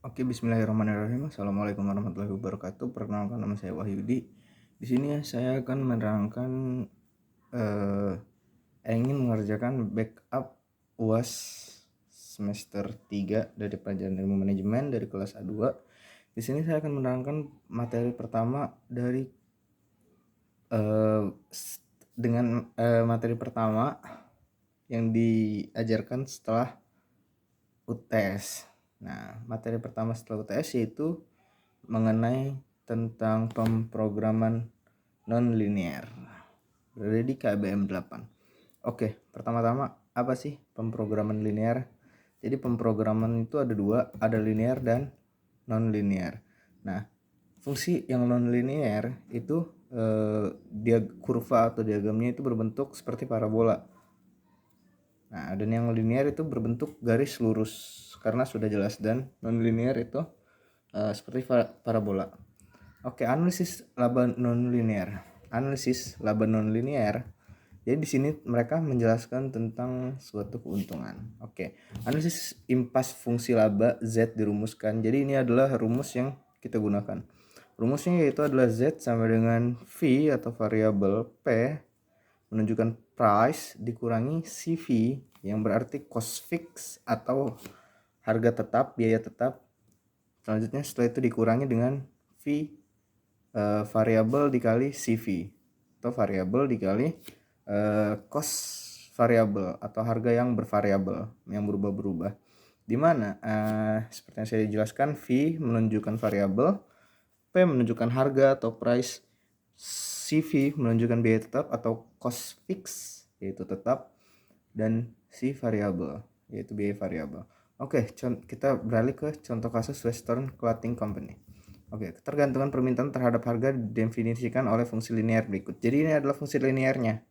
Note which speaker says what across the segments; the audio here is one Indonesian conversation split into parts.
Speaker 1: Oke, bismillahirrahmanirrahim. Assalamualaikum warahmatullahi wabarakatuh. Perkenalkan, nama saya Wahyudi. Di sini saya akan menerangkan eh, ingin mengerjakan backup UAS semester 3 dari pelajaran ilmu manajemen dari kelas A2. Di sini saya akan menerangkan materi pertama dari materi pertama yang diajarkan setelah UTS. Nah, materi pertama setelah UTS yaitu mengenai tentang pemrograman non-linear. Berada di KBM 8. Oke, pertama-tama apa sih pemrograman linear? Jadi pemrograman itu ada dua, ada linear dan non-linear. Nah, fungsi yang non-linear itu dia kurva atau diagramnya itu berbentuk seperti parabola. Nah, dan yang linear itu berbentuk garis lurus karena sudah jelas, dan non-linear itu seperti parabola. Oke, analisis laba non-linear. Analisis laba non-linear. Jadi di sini mereka menjelaskan tentang suatu keuntungan. Oke, analisis impas fungsi laba Z dirumuskan. Jadi ini adalah rumus yang kita gunakan. Rumusnya yaitu adalah Z sama dengan V atau variabel P menunjukkan price dikurangi CV yang berarti cost fix atau harga tetap, biaya tetap. Selanjutnya setelah itu dikurangi dengan V variabel dikali CV atau variabel dikali cost variabel atau harga yang bervariabel yang berubah-berubah. Di mana seperti yang saya jelaskan, V menunjukkan variabel, P menunjukkan harga atau price, CV menunjukkan biaya tetap atau cost fix yaitu tetap, dan C variabel yaitu biaya variabel. Oke, kita beralih ke contoh kasus Western Clothing Company. Oke, ketergantungan permintaan terhadap harga didefinisikan oleh fungsi linear berikut. Jadi ini adalah fungsi linearnya.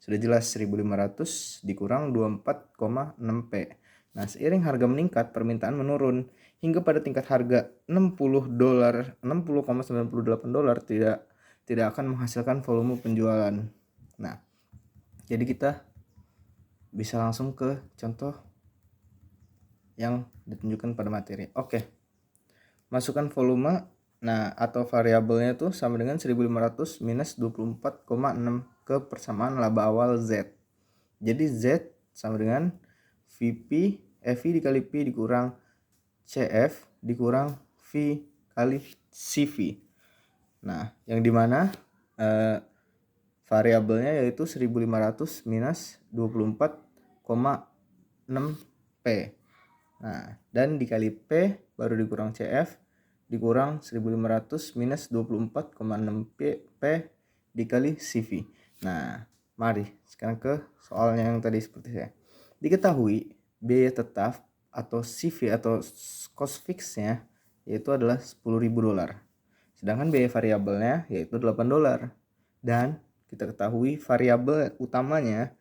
Speaker 1: Sudah jelas 1500 dikurang 24,6P. Nah, seiring harga meningkat, permintaan menurun hingga pada tingkat harga $60, $60,98 tidak akan menghasilkan volume penjualan. Nah, jadi kita bisa langsung ke contoh yang ditunjukkan pada materi. Oke. Masukkan volume, nah atau variabelnya itu sama dengan 1500 minus 24,6 ke persamaan laba awal Z. Jadi Z sama dengan V dikali P dikurang CF dikurang V kali CV. Nah, yang dimana variabelnya yaitu 1500 minus 24,6P. Nah, dan dikali P baru dikurang CF dikurang 1500 minus 24,6P dikali CV. Nah, mari sekarang ke soalnya yang tadi seperti saya. Diketahui biaya tetap atau CV atau cost fixnya yaitu adalah $10.000. Sedangkan biaya variabelnya yaitu $8. Dan kita ketahui variabel utamanya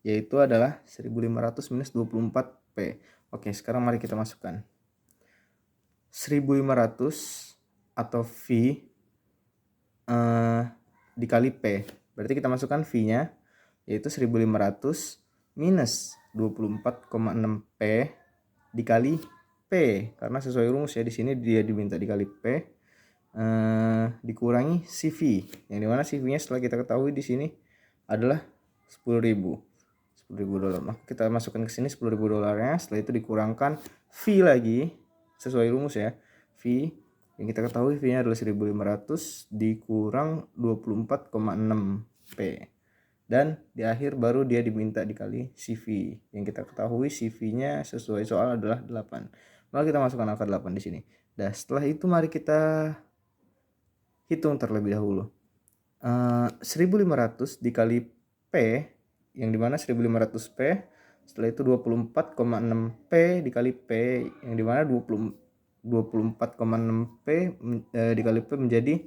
Speaker 1: yaitu adalah 1500 minus 24P. Oke, sekarang mari kita masukkan 1500 atau V dikali P. Berarti kita masukkan V-nya yaitu 1500 minus 24,6P dikali P, karena sesuai rumus ya, di sini dia diminta dikali P dikurangi CV, yang dimana CV-nya setelah kita ketahui di sini adalah $10.000. Maka kita masukkan ke sini $10.000-nya. Setelah itu dikurangkan V lagi sesuai rumus ya. V yang kita ketahui V-nya adalah 1500 dikurang 24,6P. Dan di akhir baru dia diminta dikali CV. Yang kita ketahui CV-nya sesuai soal adalah 8. Maka kita masukkan angka 8 di sini. Dan setelah itu mari kita hitung terlebih dahulu. 1500 dikali P, yang dimana 1500P, setelah itu 24,6P dikali P, yang dimana 24,6P dikali P menjadi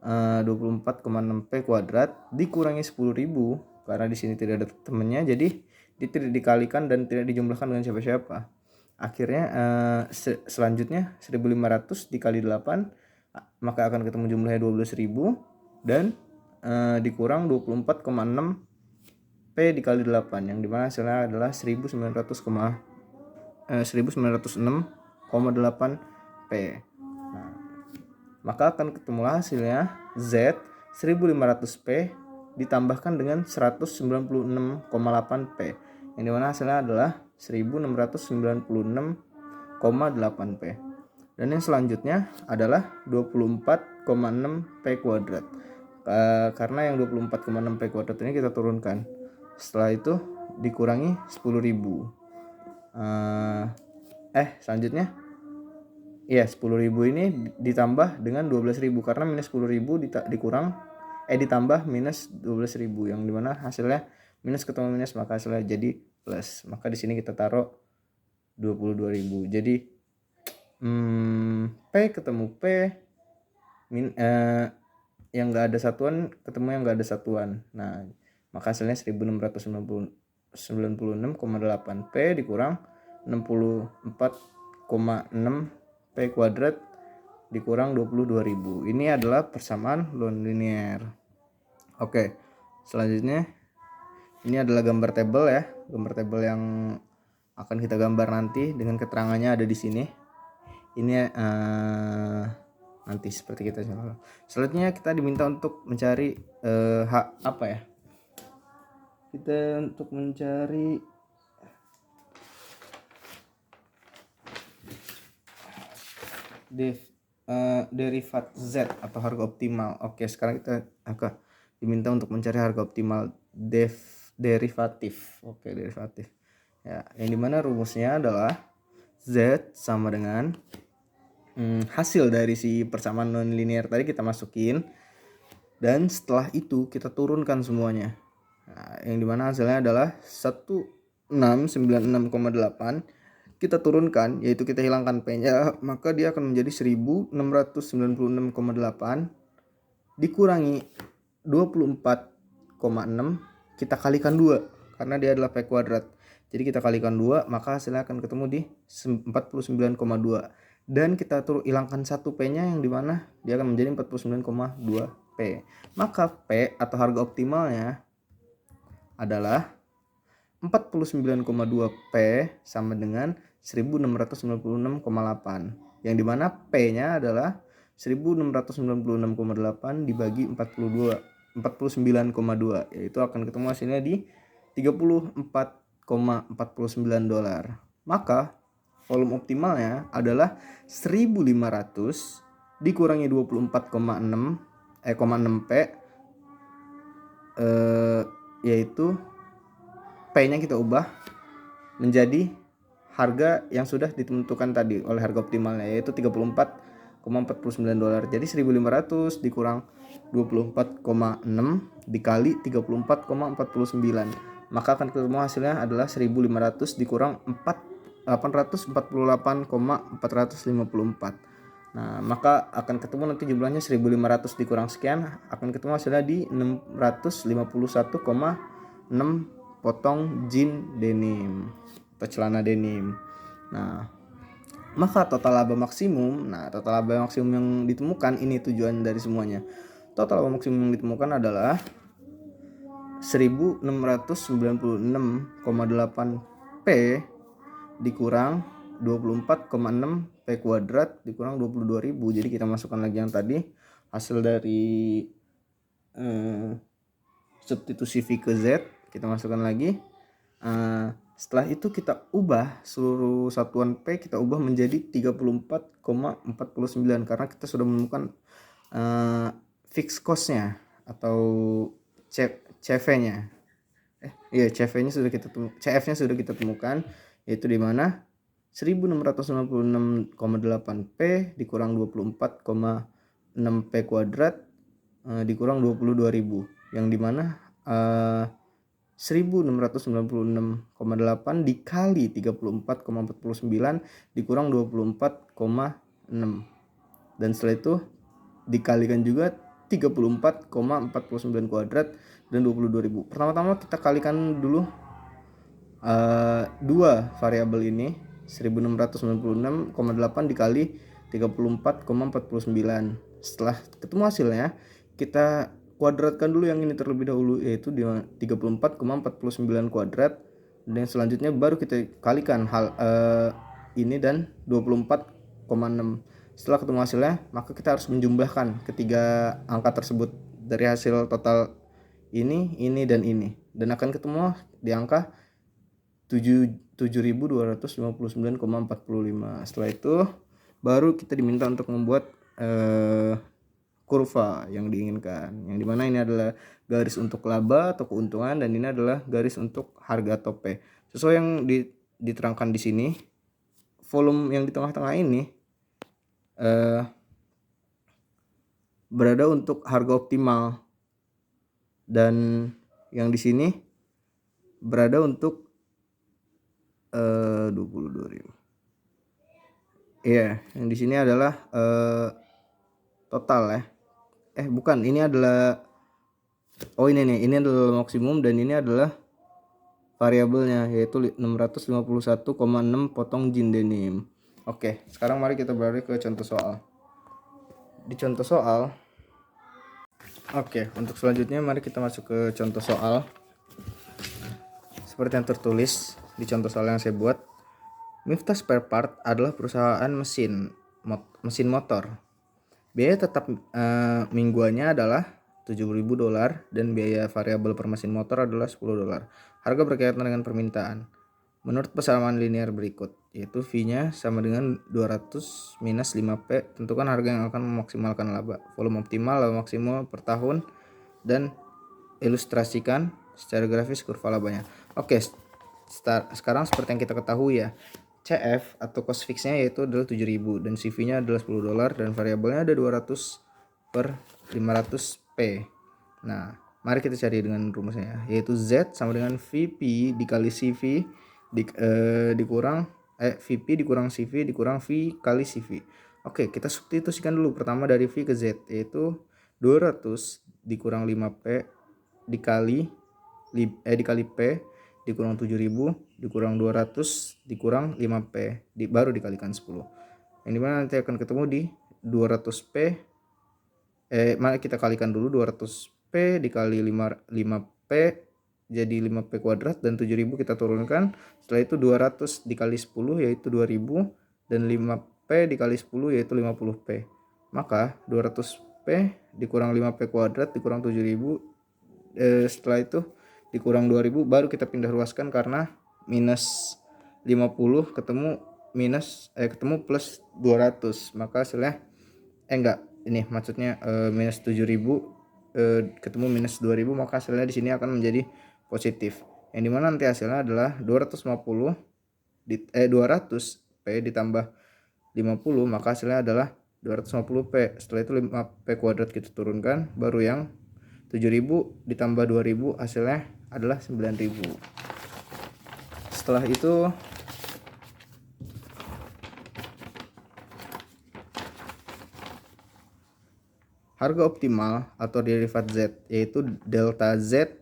Speaker 1: 24,6P kuadrat dikurangi 10.000, karena di sini tidak ada temannya, jadi tidak dikalikan dan tidak dijumlahkan dengan siapa-siapa. Akhirnya selanjutnya 1500 dikali 8 maka akan ketemu jumlahnya 12.000 dan dikurang 24,6P dikali 8, yang dimana hasilnya adalah 1906,8P. P. Nah, maka akan ketemulah hasilnya Z 1500P ditambahkan dengan 196,8 P, yang dimana hasilnya adalah 1696,8 P. Dan yang selanjutnya adalah 24,6 P kuadrat. Karena yang 24,6 P kuadrat ini kita turunkan. Setelah itu dikurangi 10.000. Selanjutnya ya 10.000 ini ditambah dengan 12.000, karena minus 10.000 ditambah minus 12.000, yang dimana hasilnya minus ketemu minus, maka hasilnya jadi plus. Maka di sini kita taruh 22.000. Jadi P ketemu P yang enggak ada satuan ketemu yang enggak ada satuan. Nah, maka hasilnya 1696,8 P dikurang 64,6 P kuadrat dikurang 22.000. Ini adalah persamaan non-linear. Oke, selanjutnya ini adalah gambar tabel ya. Gambar tabel yang akan kita gambar nanti dengan keterangannya ada di sini. Ini nanti seperti kita. Selanjutnya kita diminta untuk mencari kita untuk mencari derivat Z atau harga optimal. Oke, sekarang kita diminta untuk mencari harga optimal derivatif. Oke, derivatif. Ya, yang dimana rumusnya adalah Z sama dengan hasil dari si persamaan non-linear tadi kita masukin, dan setelah itu kita turunkan semuanya. Nah, yang dimana hasilnya adalah 1696,8. Kita turunkan, yaitu kita hilangkan P-nya, maka dia akan menjadi 1696,8 dikurangi 24,6, kita kalikan 2 karena dia adalah P kuadrat. Jadi kita kalikan 2, maka hasilnya akan ketemu di 49,2, dan kita hilangkan 1 P-nya, yang dimana dia akan menjadi 49,2 P. Maka P atau harga optimalnya adalah 49,2 P sama dengan 1696,8, yang dimana P-nya adalah 1696,8 dibagi 49,2, yaitu akan ketemu hasilnya di $34,49. Maka volume optimalnya adalah 1500 dikurangi 24,6 P, yaitu P-nya kita ubah menjadi harga yang sudah ditentukan tadi oleh harga optimalnya, yaitu $34,49. Jadi 1500 dikurang 24,6 dikali 34,49, maka akan ketemu hasilnya adalah 1500 dikurang 848,454. Nah, maka akan ketemu nanti jumlahnya 1500 dikurang sekian, akan ketemu hasilnya di 651,6 potong jean denim atau celana denim. Nah, maka total laba maksimum. Nah, total laba maksimum yang ditemukan, ini tujuan dari semuanya. Total laba maksimum yang ditemukan adalah 1696,8 P dikurang 24,6 P kuadrat dikurang 22.000. Jadi kita masukkan lagi yang tadi hasil dari substitusi V ke Z, kita masukkan lagi. Setelah itu kita ubah seluruh satuan P, kita ubah menjadi 34,49 karena kita sudah menemukan fixed cost-nya atau CV-nya. CV-nya sudah kita temukan, CF-nya sudah kita temukan, yaitu di mana 1696,8 P dikurang 24,6 P kuadrat dikurang 22.000, yang dimana 1696,8 dikali 34,49 dikurang 24,6, dan setelah itu dikalikan juga 34,49 kuadrat dan 22.000. Pertama-tama kita kalikan dulu dua variabel ini, 1696,8 dikali 34,49. Setelah ketemu hasilnya, kita kuadratkan dulu yang ini terlebih dahulu, yaitu 34,49 kuadrat, dan selanjutnya baru kita kalikan hal ini dan 24,6. Setelah ketemu hasilnya, maka kita harus menjumlahkan ketiga angka tersebut dari hasil total ini, dan ini, dan akan ketemu di angka 7.259,45. Setelah itu baru kita diminta untuk membuat kurva yang diinginkan, yang dimana ini adalah garis untuk laba atau keuntungan dan ini adalah garis untuk harga atau P. Sesuai yang diterangkan di sini, volume yang di tengah-tengah ini berada untuk harga optimal dan yang di sini berada untuk 22.000. Iya, yang di sini adalah total ya. Bukan, ini adalah ini adalah maksimum dan ini adalah variabelnya, yaitu 651,6 potong jean denim. Oke, sekarang mari kita beralih ke contoh soal. Di contoh soal, untuk selanjutnya mari kita masuk ke contoh soal. Seperti yang tertulis di contoh soal yang saya buat, Miftah Spare Part adalah perusahaan mesin motor. Biaya tetap mingguannya adalah $7.000 dan biaya variabel per mesin motor adalah $10. Harga berkaitan dengan permintaan. Menurut persamaan linear berikut, yaitu V-nya sama dengan 200 minus 5P, tentukan harga yang akan memaksimalkan laba, volume optimal, laba maksimal per tahun, dan ilustrasikan secara grafis kurva labanya. Sekarang seperti yang kita ketahui ya, CF atau cost fixnya yaitu adalah 7.000 dan CV-nya adalah $10 dan variabelnya ada 200 per 500P. Nah, mari kita cari dengan rumusnya, yaitu Z sama dengan VP dikali CV dikurang VP dikurang CV dikurang V kali CV. Kita substitusikan dulu pertama dari V ke Z, yaitu 200 dikurang 5P dikali P dikurang 7.000 dikurang 200 dikurang 5P baru dikalikan 10. Yang dimana nanti akan ketemu di 200P. Mari kita kalikan dulu 200P dikali 5P jadi 5P kuadrat dan 7.000 kita turunkan. Setelah itu 200 dikali 10 yaitu 2.000 dan 5P dikali 10 yaitu 50P. Maka 200P dikurang 5P kuadrat dikurang 7.000, setelah itu dikurang 2.000 baru kita pindah ruaskan karena minus 50 ketemu plus 200, maka hasilnya maksudnya minus 7.000 ketemu minus 2.000, maka hasilnya di sini akan menjadi positif, yang dimana nanti hasilnya adalah 200P ditambah 50, maka hasilnya adalah 250P. Setelah itu 5P kuadrat kita turunkan, baru yang 7.000 ditambah 2.000 hasilnya adalah 9.000. Setelah itu harga optimal atau derivat Z yaitu delta Z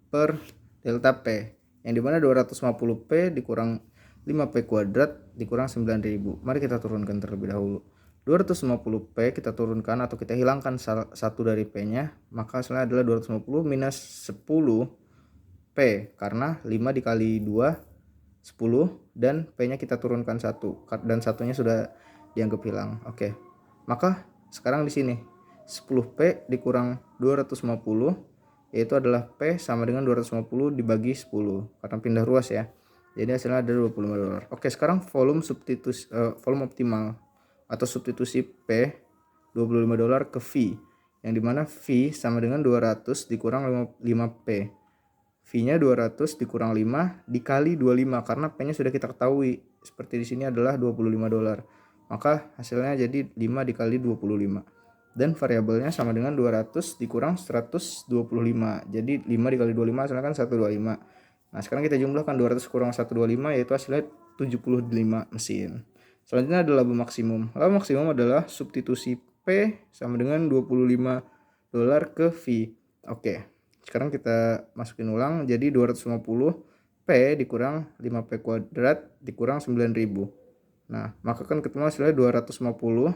Speaker 1: per delta P, yang dimana 250P dikurang 5P kuadrat dikurang 9.000. Mari kita turunkan terlebih dahulu. 250P kita turunkan atau kita hilangkan satu dari P-nya, maka hasilnya adalah 250 minus 10P karena 5 dikali 2 10 dan P-nya kita turunkan 1 dan satunya sudah dianggap hilang. Maka sekarang di sini 10P dikurang 250 yaitu adalah P sama dengan 250 dibagi 10 karena pindah ruas ya. Jadi hasilnya ada $25. Sekarang volume optimal atau substitusi P $25 ke V, yang dimana V sama dengan 200 dikurang 5P. V-nya 200 dikurang 5 dikali 25 karena P-nya sudah kita ketahui seperti di sini adalah $25. Maka hasilnya jadi 5 dikali 25. Dan variabelnya sama dengan 200 dikurang 125. Jadi 5 dikali 25 hasilnya kan 125. Nah, sekarang kita jumlahkan 200 kurang 125 yaitu hasilnya 75 mesin. Selanjutnya adalah laba maksimum. Laba maksimum adalah substitusi P sama dengan $25 ke V. Sekarang kita masukin ulang, jadi 250P dikurang 5P kuadrat dikurang 9.000. Nah, maka kan ketemu hasilnya 250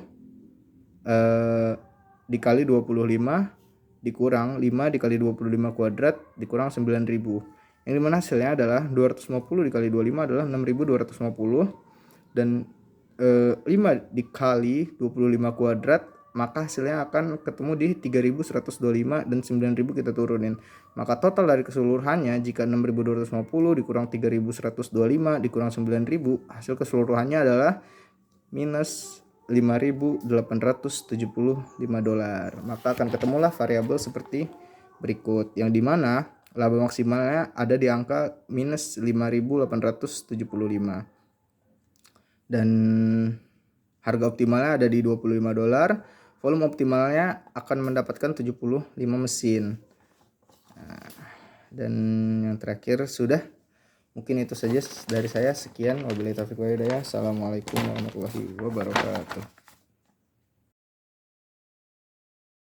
Speaker 1: dikali 25 dikurang 5 dikali 25 kuadrat dikurang 9.000. Yang dimana hasilnya adalah 250 dikali 25 adalah 6.250 dan 5 dikali 25 kuadrat, maka hasilnya akan ketemu di 3125 dan 9000 kita turunin. Maka total dari keseluruhannya jika 6250 dikurang 3125 dikurang 9000, hasil keseluruhannya adalah minus 5.875 dolar. Maka akan ketemulah variabel seperti berikut, yang dimana laba maksimalnya ada di angka minus 5.875 dan harga optimalnya ada di 25 dolar. Volume optimalnya akan mendapatkan 75 mesin. Nah, dan yang terakhir sudah. Mungkin itu saja dari saya. Sekian, wabillahi taufiq wal hidayah. Assalamualaikum warahmatullahi wabarakatuh.